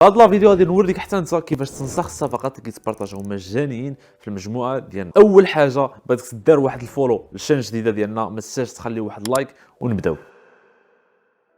هاد لا فيديو غادي نوريك حتى انت كيفاش تنسخ الصفقات اللي كيتبارطاجيو مجانيين في المجموعه ديالنا. اول حاجه بغيتك دير واحد الفولو للشان الجديده ديالنا، ما تنساش تخلي واحد لايك ونبداو.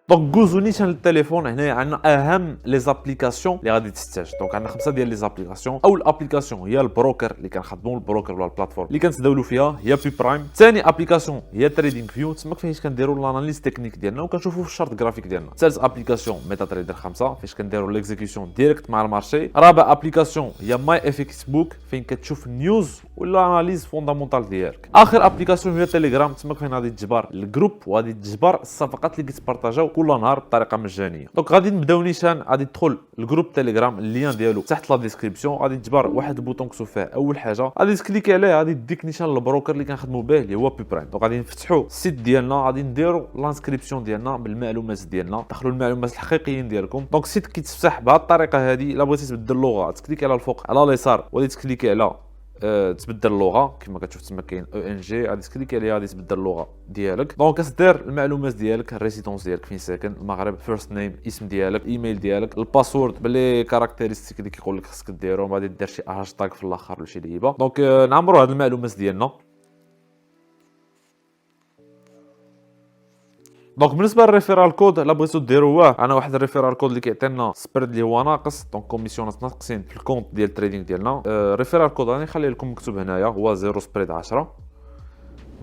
دونك دوزو نيشان للتليفون. هنايا عندنا اهم لي زابليكاسيون اللي غادي تحتاج. دونك عندنا 5 ديال لي زابليكاسيون. اول ابليكاسيون هي البروكر اللي كنخدموا، البروكر ولا البلاتفورم اللي كنتداولوا فيها هي بي برايم. ثاني ابليكاسيون هي تريدينغ فيو، تما فاش كنديروا الاناليز تكنيك ديالنا وكنشوفوا في الشارت جرافيك ديالنا. ثالث ابليكاسيون ميتا تريدر 5 فاش كنديروا ليكزيكسيون ديريكت مع المارشي. رابع ابليكاسيون هي ماي اف اكس بوك فين كتشوف النيوز ولا اناليز فوندامونتال ديالك. اخر ابليكاسيون هي تيليجرام، تما فين غادي تجبر الجروب وغادي تجبر الصفقات اللي كيتبارطاجاو كل نهار بطريقه مجانيه. دونك غادي نبداو نيشان، غادي تدخل الجروب تيليجرام، اللين ديالو تحت لا ديسكريبسيون. غادي تجبر واحد البوطون مكتوب فيه اول حاجه، غادي تكليكي عليه، غادي يديك نيشان البروكر اللي كنخدموا به اللي هو بي برايم. دونك غادي نفتحوا السيت ديالنا، غادي نديروا لانسكريبسيون ديالنا بالمعلومات ديالنا، دخلوا المعلومات الحقيقيين ديالكم. دونك السيت كيتفتح بهذه الطريقه هذه. الا بغيتي تبدل اللغه تكليكي على الفوق على اليسار وغادي تكليكي على تبدل اللغه كما كتشوف تما كاين او ان جي، غادي تكليكي عليها غادي تبدل اللغه ديالك. دونك كتدير المعلومات ديالك، الريزيدونس ديالك فين ساكن، المغرب، فيرست نيم اسم ديالك، ايميل ديالك، الباسورد باللي كاركتيرستيك اللي كيقول لك خصك ديرهم، غادي دير شي هاشتاغ في الاخر ولا شي لعيبه. دونك نعمروا هاد المعلومات ديالنا. دونك بالنسبه للريفيرال كود الا بغيتو ديروه، انا واحد الريفيرال كود اللي كيعطينا سبريد اللي هو ناقص، دونك كوميسيونات ناقصين في الكونت ديال التريدينغ ديالنا. الريفيرال كود غادي نخلي لكم مكتوب هنايا هو 0 سبريد 10.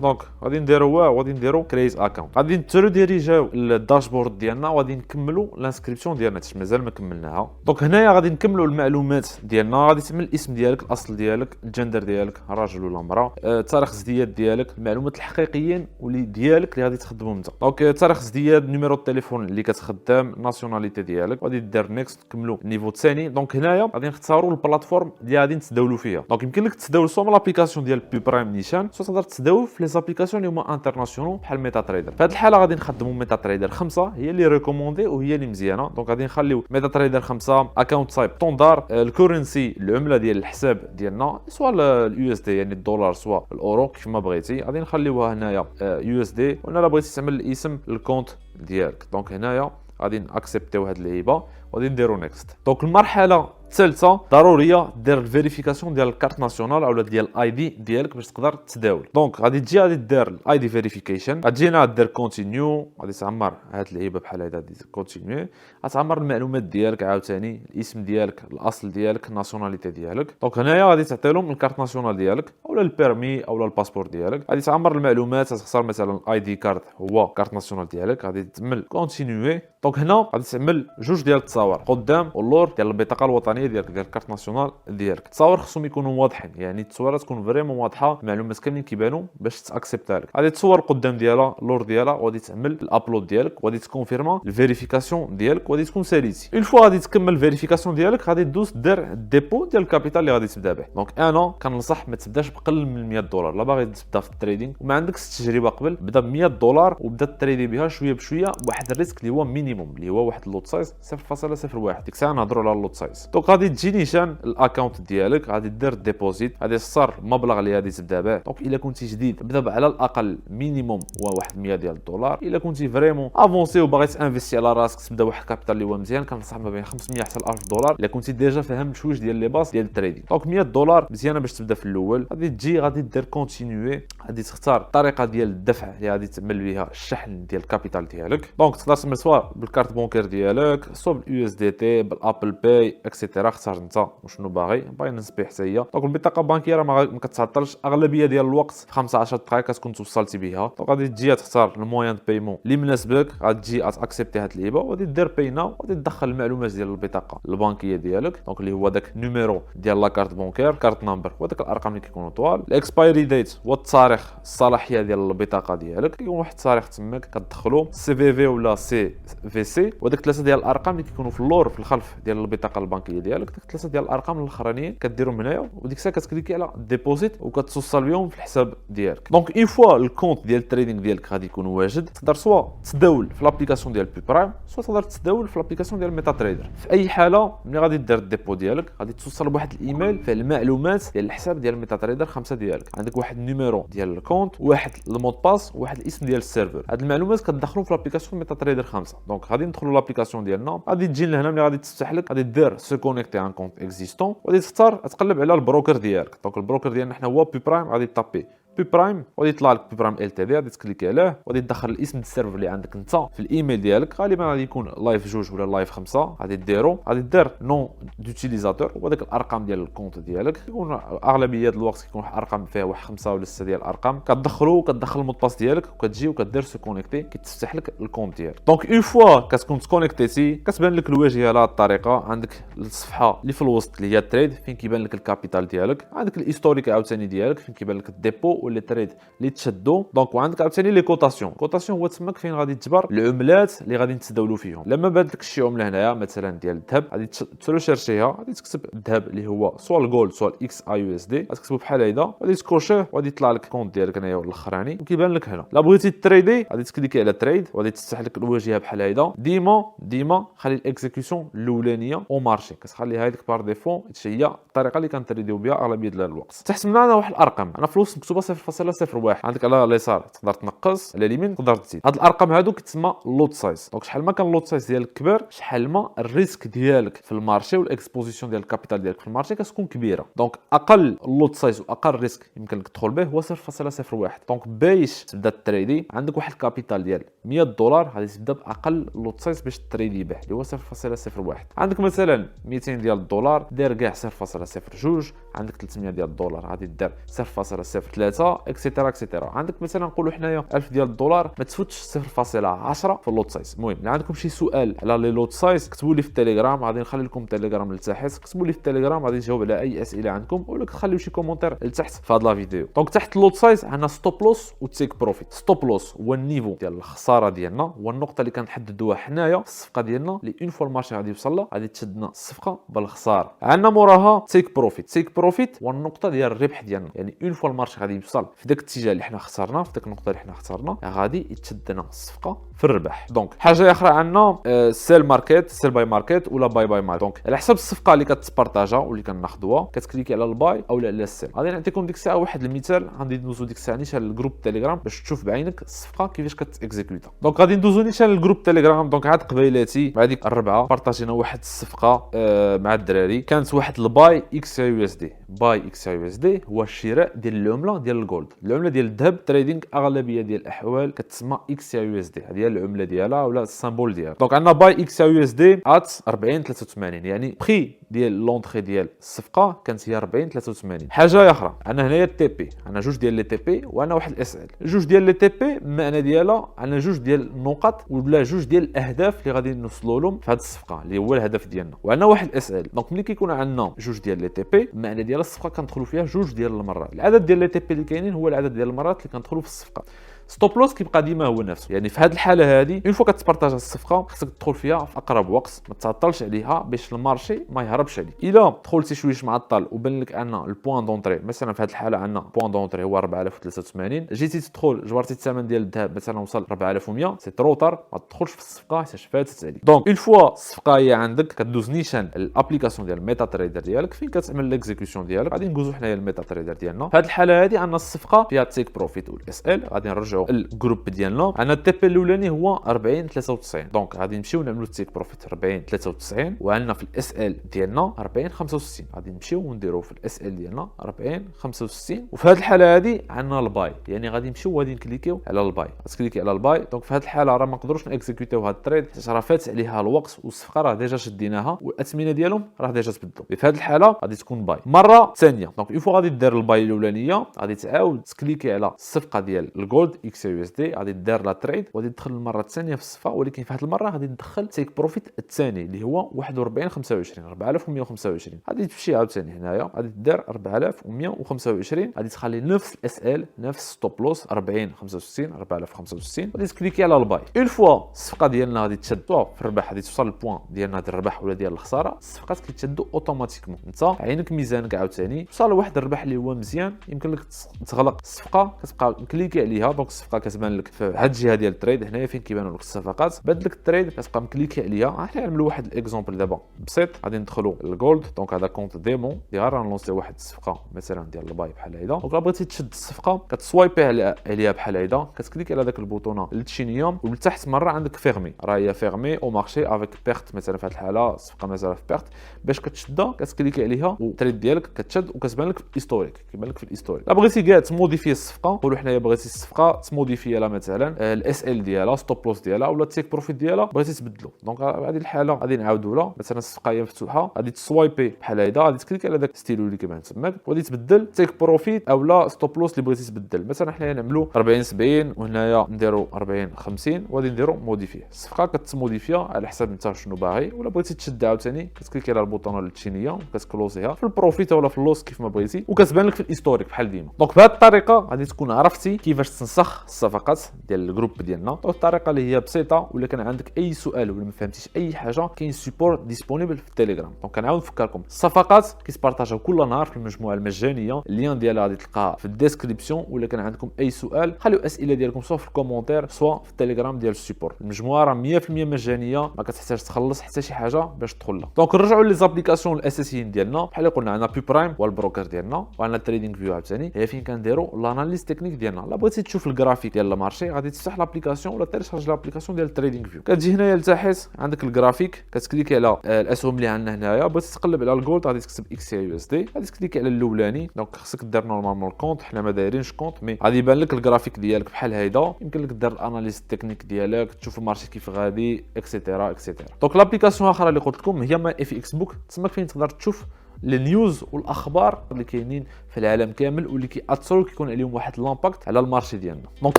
دونك غادي نديروه وغادي نديرو كرييت اكونت، غادي نتروديريجيو للداشبورد ديالنا وغادي نكملوا لانسكريبسيون ديالنا حيت مازال ما كملناها. دونك هنايا غادي نكملوا المعلومات ديالنا، غادي تعمل الاسم ديالك، الاصل ديالك، الجندر ديالك راجل ولا امراه، تاريخ الازدياد ديالك، المعلومات الحقيقيين واللي ديالك اللي غادي تخدمهم انت. دونك تاريخ الازدياد، نيميرو التليفون اللي كتخدم، ناسيوناليتي ديالك، غادي دير نيكست نكملوا النيفو الثاني. دونك هنايا غادي نختاروا البلاتفورم اللي غادي نتداولوا فيها. دونك يمكن لك تتداول سوا من لابليكاسيون ديال بي برايم نيشان، سوا تقدر تتداول في لي زابليكاسيون اللي هما انترناسيونال بحال ميتا تريدر. في هذه الحاله غادي نخدموا ميتا تريدر 5 هي اللي ريكوموندي وهي اللي مزيانه. دونك غادي نخليو ميتا تريدر 5 اكونت تايب ستوندار، الكورنسي العمله ديال الحساب ديالنا سواء اليو اس دي يعني الدولار سواء الاورو كيف ما بغيتي، غادي نخليوها هنايا يو اس دي. وانا الا بغيتي تعمل الاسم الكونت ديالك، دونك هنايا غادي ناكسبتيو هاد اللعيبه وغادي نديرو نيكست. دونك المرحله الثالثه ضروريه دير الفيريفيكاسيون ديال الكارت ناسيونال اولا ديال الاي دي ديالك باش تقدر تداول. دونك غادي تجي غادي دير الاي دي فيريفيكيشن، غتجينا دير كونتينيو، غادي تعمر هاد اللعيبه بحال هكا، غادي كونتينيو، غتعمر المعلومات ديالك عاوتاني، الاسم ديالك، الاصل ديالك، الناسيوناليتي ديالك. دونك هنايا غادي تعطي لهم الكارت ناسيونال ديالك اولا البيرمي اولا الباسبور ديالك، غادي تعمر المعلومات، غتختار مثلا الاي دي كارد هو كارت ناسيونال ديالك، غادي تعمل كونتينيو. دونك هنا غادي تعمل جوج ديال التصاور قدام واللور ديال البطاقه الوطنيه ديالك ديال الكارت ناسيونال ديالك. التصاور خصهم يكونوا واضحين، يعني التصويره تكون فريمون واضحه، المعلومات كاملين كيبانوا باش تاكسبتها لك. غادي تصور قدام ديالها اللور ديالها وغادي تعمل الابلود ديالك وغادي تكونفيرما الفيريفيكاسيون ديالك وغادي تكون ساليتي. اون فوا غادي تكمل الفيريفيكاسيون ديالك غادي دوز دير الديبو ديال الكابيتال اللي غادي تبدا به. دونك انا كننصح ما تبداش بقل من 100 دولار. لا باغي تبدا في التريدينغ وما عندكش تجربه قبل، بدا ب 100 دولار وبدا تريدي بها شويه بشويه بواحد الريسك اللي هو مينيموم اللي هو واحد اللوت سايز 0.01. ديك الساعه نهضروا على اللوت سايز. دونك غادي تجي نيشان الاكونت ديالك، غادي دير ديبوزيت، غادي تختار المبلغ اللي غادي تبدا به. دونك الا كنتي جديد بدا على الاقل مينيموم هو واحد 100 ديال الدولار. الا كنتي فريمون افونسي وباغي تانفيستي على راسك تبدا واحد الكابيتال اللي هو مزيان، كنصح ما بين 500 حتى 1000 دولار الا كنتي ديجا فاهم بشويش ديال لي باس ديال التريدينغ. دونك 100 دولار مزيانه باش تبدا في الاول. غادي تجي غادي دير كونتينيو، غادي تختار الطريقه ديال الدفع اللي غادي تعمل بها الشحن ديال الكابيتال ديالك. دونك تقدر تعمل سواء بالكارت بونكير ديالك سواء باليو اس دي تي بالابل باي اكسيتيرا، اختار انت وشنو باغي نسبي حتى هي. دونك البطاقه بانكيره ما كتعطلش، اغلبيه ديال الوقت في 15 دقائق كتكون توصلتي بها. دونك غادي تجي تختار الموين دو بايمون اللي مناسبك، غادي تجي تاكسبتي هاد اللعيبه وغادي دير باينا وغادي تدخل المعلومات ديال البطاقه البنكيه ديالك. دونك اللي هو داك النيميرو ديال لا كارت بونكير، كارت نمبر وداك الارقام اللي كيكونوا طوال، الاكسبايري ديت هو التاريخ الصلاحيه ديال البطاقه ديالك، كيكون واحد التاريخ تماك كتدخلو سي في في ولا سي في سي، وداك ثلاثه ديال الارقام اللي كيكونوا في اللور في الخلف ديال البطاقه البنكيه ديالك. داك ثلاثه ديال الارقام الاخرانيين كديرهم هنايا وديك الساعه كتكليكي على ديبوزيت وكتوصل بهم في الحساب ديالك. دونك اون فوا الكونت ديال التريدينغ ديالك غادي يكون واجد، تقدر سوا تداول في لابليكاسيون ديال بي برايم سوا تقدر تداول في لابليكاسيون ديال ميتا تريدر. في اي حاله ملي غادي دير الديبو ديالك غادي توصل بواحد الايميل فيه المعلومات ديال الحساب ديال ميتا تريدر 5 ديالك. عندك واحد النيميرو ديال الكونت، واحد المود باس، وواحد الاسم ديال السيرفر. هاد المعلومات كتدخلوا في لابليكاسيون ميتا تريدر 5. دونك غادي ندخلوا لابليكاسيون ديالنا، غادي غتجي لهنا ملي غادي تفتح لك غادي دير سو كونيكتي ان كونت اكزيستون وغادي تختار تقلب على البروكر ديالك. دونك البروكر ديالنا حنا هو بي برايم. غادي طابي بي برايم وغادي يطلع لك بي برايم ال تي دي. غادي تكليكي عليه وغادي تدخل الاسم ديال السيرفر اللي عندك انت في الايميل ديالك. غالبا غادي يكون لايف 2 ولا لايف 5. غادي ديرو غادي دير نون دوتيليزاتور وهذاك الارقام ديال الكونت ديالك. يكون اغلبيه الوقت كيكون واحد الارقام فيها واحد 5 ولا 6 ديال الارقام. كتدخل المود باس ديالك وكتجي وكدير سو كونيكتي كيتفتح لك الكونت ديالك. دونك اون فوا كتكون تكونيكتيتي كتبان لك الواجهه على الطريقه. عندك الصفحه اللي في الوسط اللي هي التريد فين كيبان لك الكابيتال ديالك. عندك الهيستوريك عاوتاني ديالك فين كيبان لك الديبو ولا تريد اللي تشدوا. دونك وعندك عاوتاني لي كوتاسيون. كوتاسيون هو تماك فين غادي تجبر العملات اللي غادي نتداولوا فيهم. لما بانت لك شي عمله هنايا مثلا ديال الذهب غادي تريشيرشيها. غادي تكتب الذهب اللي هو سوا الجولد سوا الاكس اي يو اس دي. غتكتبوا بحال هيدا غادي تكوشيه وغادي يطلع لك الكونت ديالك هنايا الاخراني وكيبان لك هنا. لا بغيتي تريدي غادي تكليكي على تريد وغادي تفتح لك الواجهه بحال هيدا. ديما خلي الاكزيكيوشن الاولانيه او مارشي كتخليها هذيك بار ديفو. هادشي هي الطريقه اللي كنتريديو بها اغلبيه ديال الوقت. تحت منها انا واحد الارقام انا في الوسط مكتوبه 0.01. عندك على اليسار تقدر تنقص على اليمين تقدر تزيد. هاد الارقام هادو كتسمى لوت سايز. دونك شحال ما كان اللوت سايز ديالك كبير شحال ما الريسك ديالك في المارشي والاكسبوزيسيون ديال الكابيتال ديالك في المارشي كتكون كبيره. دونك اقل اللوت سايز واقل ريسك يمكن لك تدخل به هو 0.01. دونك باش تبدا تريدي عندك واحد الكابيتال ديال $100 غادي تبدا باقل لوت سايز باش تريدي به اللي هو 0.01. عندك مثلا 200 ديال الدولار دير كاع 0.02. عندك 300 ديال الدولار غادي دير 0.03 اكسيتيرا اكسيتيرا. عندك مثلا نقولوا حنايا 1000 ديال الدولار ما تفوتش 0.10 في اللوت سايز. المهم الا عندكم شي سؤال على لي لوت سايز كتبوا لي في التليجرام. غادي نخلي لكم التليجرام لتحت. كتبوا لي في التليجرام غادي نجاوب على اي اسئله عندكم ولا تخليو شي كومونتير لتحت في هاد لا فيديو. دونك تحت اللوت سايز عندنا ستوب لوس و تيك بروفيت. ستوب لوس هو النيفو ديال الخساره ديالنا هو النقطه اللي كنحددوها حنايا في الصفقه ديالنا اللي اون فوا المارشي غادي يوصل لها غادي تشدنا الصفقه بالخساره. عندنا موراها تيك بروفيت. تيك بروفيت هو النقطه ديال الربح ديالنا. يعني اون فوا المارشي غادي يوصل في داك الاتجاه اللي حنا خسرنا في داك النقطه اللي حنا خسرنا غادي يتشدنا الصفقه في الربح. دونك حاجه اخرى عندنا سيل ماركت سيل باي ماركت ولا باي باي ماركت. دونك على حسب الصفقه اللي كتبارطاجا واللي كناخذوها كتكليكي على الباي او على السيل. غادي نعطيكم ديك الساعه واحد المثال. غادي ندوزو ديك الساعه نيشان للجروب التليجرام باش تشوف بعينك الصفقه كيفاش كتاكزيكوتا. دونك غادي ندوزو نيشان للجروب التليجرام. دونك عاد قبيلاتي مع ديك الربعه بارطاجينا واحد الصفقه مع الدراري. كانت واحد الباي اكس يو اس دي. باي اكس يو اس دي هو الشراء ديال العمله ديال الجولد. العمله ديال الذهب تريدينغ اغلبيه ديال الاحوال كتسمى اكس يو اس دي. هذه هي العمله ديالها ولا السامبول ديالها. دونك عندنا باي اكس يو اس دي ات 40.83 يعني بري ديال لونطري ديال الصفقه كانت هي 40.83. حاجه اخرى عندنا هنايا التي بي. عندنا جوج ديال لي تي بي وعندنا واحد الاس ال. جوج ديال لي تي بي المعنى ديالها عندنا جوج ديال النقط ولا جوج ديال الاهداف اللي غادي نوصلوا لهم في هذه الصفقه اللي هو الهدف ديالنا. وعندنا واحد اس ال. دونك ملي كيكون عندنا جوج ديال لي تي بي المعنى ديال الصفقه كندخلوا فيها جوج ديال المرات. العدد ديال لي تي بي اللي كاينين هو العدد ديال المرات اللي كندخلوا في الصفقه. ستوب لوس كيبقى ديما هو نفسه. يعني في هذه الحاله هذه اون فوا كتبارطاج الصفقه خصك تدخل فيها في اقرب وقت ما تعطلش عليها باش المارشي ما يهربش عليك. الا دخلتي شويش معطل وبان لك ان البوان دونطري مثلا في هذه الحاله عندنا بوان دونطري هو 4083 جيتي تدخل جبرتي الثمن ديال الذهب مثلا وصل 4100 سي تروطر ما تدخلش في الصفقه حيت فاتت عليك. دونك اون فوا الصفقه هي عندك كدوز نيشان الابليكاسيون ديال الميتا تريدر ديالك فين كتعمل ليكزيكسيون ديالك. غادي ندوزو حنايا الميتا تريدر ديالنا. في هذه الحاله هذه عندنا الصفقه فيها تيك بروفيت والاس ال. غادي نرجعوا الجروب ديالنا. عندنا التي بي الاولاني هو 40.93. دونك غادي نمشيو نعملوا التيك بروفيت 40.93 وعندنا في الاس ال ديالنا 40.65. غادي نمشيو ونديروا في الاس ال ديالنا 40.65. وفي هذه الحاله هذه عندنا الباي. يعني غادي نمشيو وغادي نكليكيو على الباي. غتكليكي على الباي. دونك في هذه الحاله راه ما نقدروش نكزيكوتيو هذا التريد حيت راه فات عليها الوقت والصفقه راه ديجا شديناها والاثمنه ديالهم راه ديجا تبدلوا. في هذه الحاله غادي تكون باي مره ثانيه. دونك اون فوا غادي دير الباي الاولانيه غادي تعاود تكليكي على الصفقه ديال الجولد اكس يو اس دي. غادي دير لا تريد وغادي تدخل المره الثانيه في الصفقه ولكن في هذه المره غادي ندخل تيك بروفيت الثاني اللي هو 41.25 4125. غادي تمشي عاوتاني هنايا غادي دير 4125. غادي تخلي نفس الاس ال نفس ستوب لوس 40.65 4065. غادي تكليكي على الباي. اون فوا الصفقه ديالنا غادي تشد في الربح غادي توصل للبوان ديالنا ديال الربح ولا ديال الخساره. الصفقات كيتشدوا اوتوماتيكمون. انت عينك ميزانك عاوتاني توصل لواحد الربح اللي هو مزيان يمكن لك تغلق الصفقه كتبقى مكليكي عليها. دونك الصفقه كتبان لك في هاد الجهه ديال التريد هنايا فين كيبانوا لك الصفقات. بعد لك التريد كتبقى مكليكي عليها. حنا نعملوا واحد الاكزومبل دابا بسيط، غادي ندخلوا للجولد. دونك هذا كونت ديمون اللي غنلونسي واحد الصفقه مثلا ديال الباي بحال هيدا. دونك الا بغيتي تشد الصفقه كتسوايبي عليها بحال هيدا، كتكليكي على داك البوطونه للتشينيوم ولتحت مره عندك فيرمي، راه هي فيرمي او مارشي افيك بيرت. مثلا في هذه الحاله الصفقه مازال في بيرت، باش كتشدها كتكليكي عليها والتريد ديالك كتشد وكتبان لك في الهيستوريك، كيبان لك في الهيستوريك. لا بغيتي كاع تموديفي الصفقه، نقولوا حنايا بغيتي الصفقه تموديفي لها مثلا الاس ال ديالها، ستوب لوس ديالها ولا التيك بروفيت ديالها بغيتي تبدلو. دونك هذه الحاله غادي نعاودوا لها. مثلا الصفقه هي مفتوحه، غادي تسوايبي بحال هيدا، غادي تكليكي على داك ستيلو اللي كيبان تماك وغادي تبدل تيك بروفيت اولا ستوب لوس اللي بغيتي تبدل. مثلا حنايا نعملوا 40 70 وهنايا نديروا 40 50 وغادي نديروا موديفي. الصفقه كتموديفيها على حسب انت شنو باغي. ولا بغيتي تشد عاوتاني كتكليكي على البوطونه التشينيه وكتكلوزيها في البروفيت ولا في اللوس كيف ما بغيتي وكتبان لك في الهيستوريك بحال ديما. دونك بهذه الطريقه غادي تكون عرفتي كيفاش تنسخ الصفقات ديال الجروب ديالنا. دونك الطريقه اللي هي بسيطه. ولا كان عندك اي سؤال ولا ما فهمتيش اي حاجه كاين سيبور ديسپونيبل في التليجرام. دونك كنعاود نفكركم الصفقات كيتبارطاجاو كل نهار في المجموعه المجانيه، اللين ديالها غادي تلقاها في الديسكريبسيون. ولا كان عندكم اي سؤال خليو اسئله ديالكم سواء في الكومونتير سواء في التليجرام ديال السيبور. المجموعه راه 100% مجانيه، ما كتحتاج تخلص حتى شي حاجه باش تدخل لها. دونك نرجعوا لي زابليكاسيون الاساسيين ديالنا. بحال اللي قلنا عندنا بي برايم هو البروكر ديالنا، وعندنا تريدينغ فيو عاوتاني هي فين كنديروا الاناليز تكنيك ديالنا. لا بغيتي تشوف الجرافيك ديال المارشي غادي تفتح لابليكاسيون ولا تيرشارج لابليكاسيون ديال التريدينغ فيو. كتجي هنايا لتحت عندك الجرافيك، كتكليكي على الاسهم اللي عندنا هنايا. بغيتي تقلب على الجولد غادي تكتب اكس يو اس دي، غادي تكليكي على الاولاني. دونك خصك دير نورمالمون الكونت، حنا ما دايرينش كونت مي غادي يبان لك الجرافيك ديالك بحال هيدا. يمكن لك دير الاناليز التكنيك ديالك، تشوف المارشي كيف غادي اكسيتيرا اكسيتيرا. دونك لابليكاسيون اخرى اللي قلت لكم هي ما اف اكس بوك، تسمى فين تقدر تشوف النيوز والاخبار اللي كاينين في العالم كامل واللي كيأثروا كيكون عليهم واحد لامباكت على المارشي ديالنا. دونك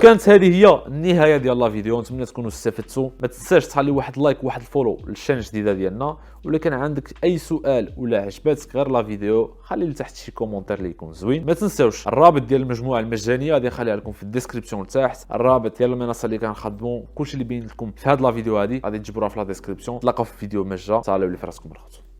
كانت هذه هي النهايه ديال لا فيديو، نتمنى تكونوا استفدتوا. ما تنساش تخلي واحد لايك وواحد الفولو للشان الجديده ديالنا. ولا كان عندك اي سؤال ولا عجباتك غير لا فيديو خلي لي تحت شي كومونتير اللي يكون زوين. ما تنساوش الرابط ديال المجموعه المجانيه غادي نخليها لكم في الديسكريبسيون لتحت. الرابط ديال المنصه اللي كنخدموا كلشي اللي بين لكم في هذه لا فيديو هذه غادي تجبروها في لا ديسكريبسيون. تلاقاو في فيديو مجا. صالحوا لي فراسكم الخوت.